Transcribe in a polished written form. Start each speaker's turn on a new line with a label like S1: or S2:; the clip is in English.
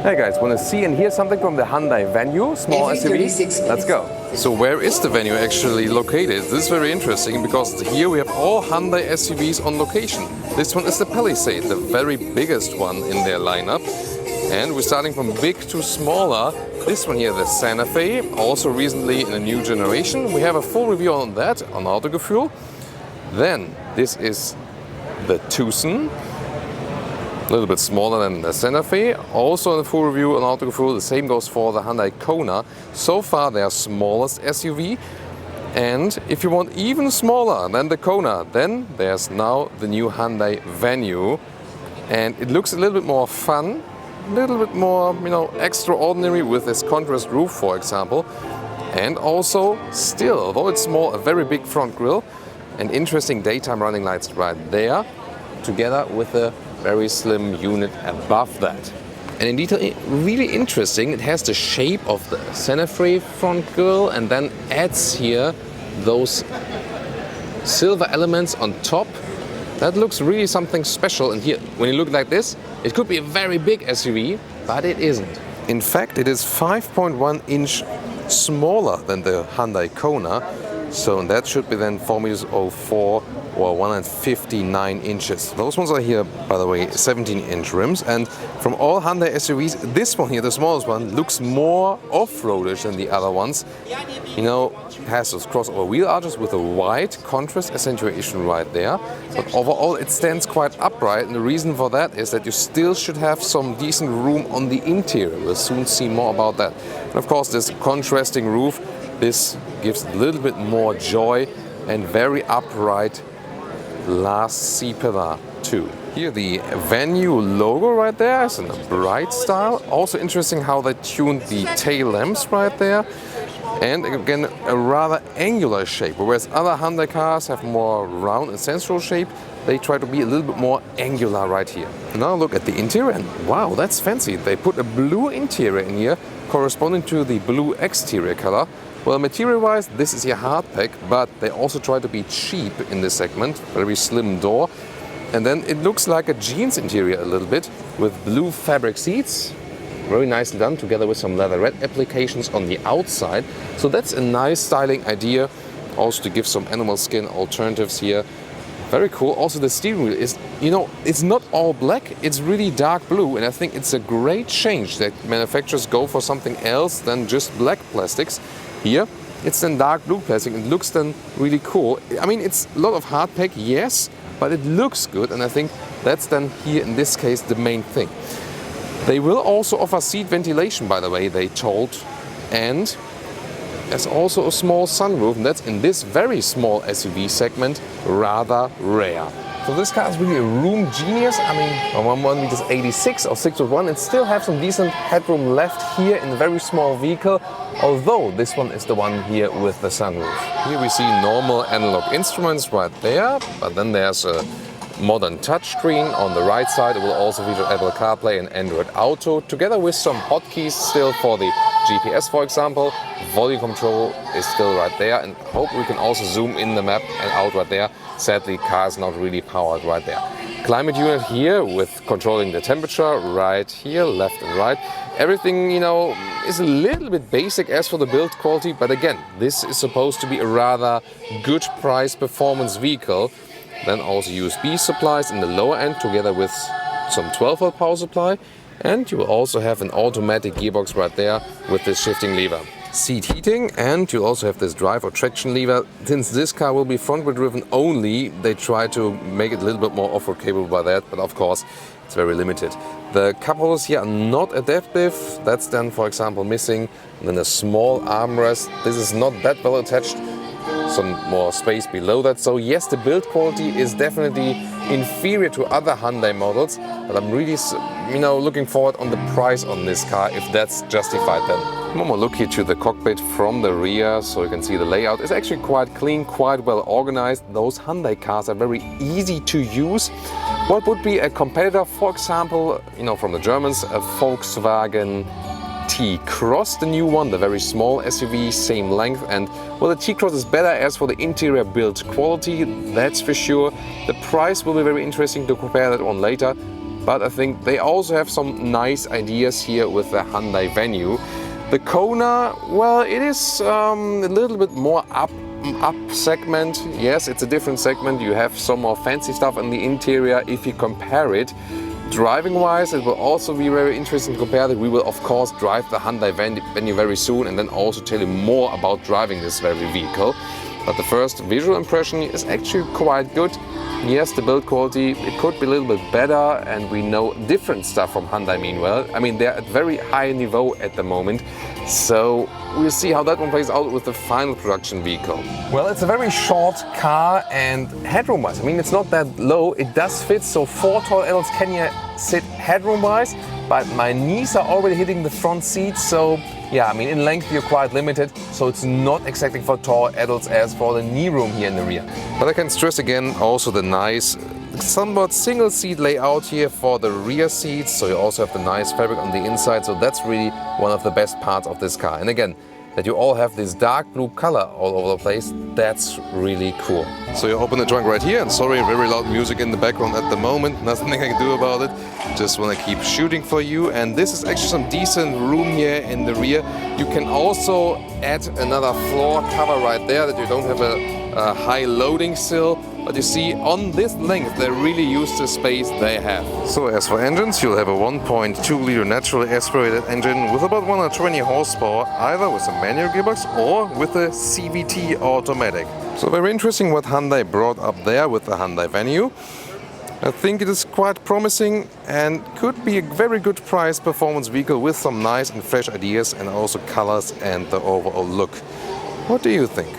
S1: Hey guys, want to see and hear something from the Hyundai Venue, small SUV? Let's go. So where is the Venue actually located? This is very interesting because here we have all Hyundai SUVs on location. This one is the Palisade, the very biggest one in their lineup. And we're starting from big to smaller. This one here, the Santa Fe, also recently in a new generation. We have a full review on that on Autogefühl. Then this is the Tucson. A little bit smaller than the Santa Fe. Also in the full review on Autogefühl, the same goes for the Hyundai Kona. So far their smallest SUV. And if you want even smaller than the Kona, then there's now the new Hyundai Venue. And it looks a little bit more fun, a little bit more, extraordinary with this contrast roof, for example. And also still, although it's small, a very big front grille and interesting daytime running lights right there, together with the very slim unit above that. And in detail, really interesting, it has the shape of the Santa Fe front grille and then adds here those silver elements on top. That looks really something special. And here, when you look like this, it could be a very big SUV, but it isn't. In fact, it is 5.1 inch smaller than the Hyundai Kona. So that should be then 4.04 meters or 159 inches. Those ones are here, by the way, 17-inch rims. And from all Hyundai SUVs, this one here, the smallest one, looks more off-roadish than the other ones. Has those crossover wheel arches with a white contrast accentuation right there. But overall, it stands quite upright. And the reason for that is that you still should have some decent room on the interior. We'll soon see more about that. And of course, this contrasting roof, this gives a little bit more joy and very upright last C-pillar too. Here the Venue logo right there is in a bright style. Also interesting how they tuned the tail lamps right there. And again, a rather angular shape. Whereas other Hyundai cars have more round and sensual shape, they try to be a little bit more angular right here. Now look at the interior and wow, that's fancy. They put a blue interior in here corresponding to the blue exterior color. Well, material-wise, this is your hardpack, but they also try to be cheap in this segment. Very slim door. And then it looks like a jeans interior a little bit with blue fabric seats. Very nicely done, together with some leatherette applications on the outside. So that's a nice styling idea. Also to give some animal skin alternatives here. Very cool. Also the steering wheel is, it's not all black, it's really dark blue. And I think it's a great change that manufacturers go for something else than just black plastics. Here, it's then dark blue plastic. It looks then really cool. I mean, it's a lot of hardpack, yes, but it looks good. And I think that's then here, in this case, the main thing. They will also offer seat ventilation, by the way, they told. And there's also a small sunroof, and that's in this very small SUV segment, rather rare. So this car is really a room genius. I mean, on 1.86 or 6'1", it still have some decent headroom left here in a very small vehicle. Although this one is the one here with the sunroof. Here we see normal analog instruments right there, but then there's a modern touchscreen on the right side. It will also feature Apple CarPlay and Android Auto, together with some hotkeys still for the GPS, for example. Volume control is still right there, and hope we can also zoom in the map and out right there. Sadly, car is not really powered right there. Climate unit here with controlling the temperature right here, left and right. Everything, is a little bit basic as for the build quality, but again, this is supposed to be a rather good price performance vehicle. Then also USB supplies in the lower end, together with some 12-volt power supply. And you will also have an automatic gearbox right there with this shifting lever. Seat heating, and you also have this drive or traction lever. Since this car will be front-wheel driven only, they try to make it a little bit more off-road capable by that, but of course it's very limited. The cup holders here are not adaptive. That's then, for example, missing. And then a small armrest. This is not that well attached. Some more space below that. So yes, the build quality is definitely inferior to other Hyundai models, but I'm really, looking forward on the price on this car, if that's justified then. One more look here to the cockpit from the rear, so you can see the layout is actually quite clean, quite well organized. Those Hyundai cars are very easy to use. What would be a competitor, for example, from the Germans, a Volkswagen T-Cross, the new one, the very small SUV, same length. And well, the T-Cross is better as for the interior build quality, that's for sure. The price will be very interesting to compare that one later. but I think they also have some nice ideas here with the Hyundai Venue. The Kona, well, it is a little bit more up segment. Yes, it's a different segment. You have some more fancy stuff in the interior if you compare it. Driving wise, it will also be very interesting to compare that. We will of course drive the Hyundai Venue very soon and then also tell you more about driving this very vehicle. But the first visual impression is actually quite good. Yes, the build quality, it could be a little bit better, and we know different stuff from Hyundai meanwhile. I mean, they're at very high level at the moment. So we'll see how that one plays out with the final production vehicle. Well, it's a very short car, and headroom-wise, I mean, it's not that low. It does fit, so 4 tall adults can sit headroom-wise, but my knees are already hitting the front seat, so yeah, I mean, in length you're quite limited, so it's not exactly for tall adults as for the knee room here in the rear. But I can stress again also the nice, somewhat single seat layout here for the rear seats, so you also have the nice fabric on the inside, so that's really one of the best parts of this car. And again, that you all have this dark blue color all over the place, that's really cool. So you open the trunk right here, and sorry, very loud music in the background at the moment, nothing I can do about it. Just want to keep shooting for you, and this is actually some decent room here in the rear. You can also add another floor cover right there, that you don't have a high loading sill. But you see, on this length, they really use the space they have. So as for engines, you'll have a 1.2 liter naturally aspirated engine with about 120 horsepower, either with a manual gearbox or with a CVT automatic. So very interesting what Hyundai brought up there with the Hyundai Venue. I think it is quite promising and could be a very good price performance vehicle with some nice and fresh ideas and also colors and the overall look. What do you think?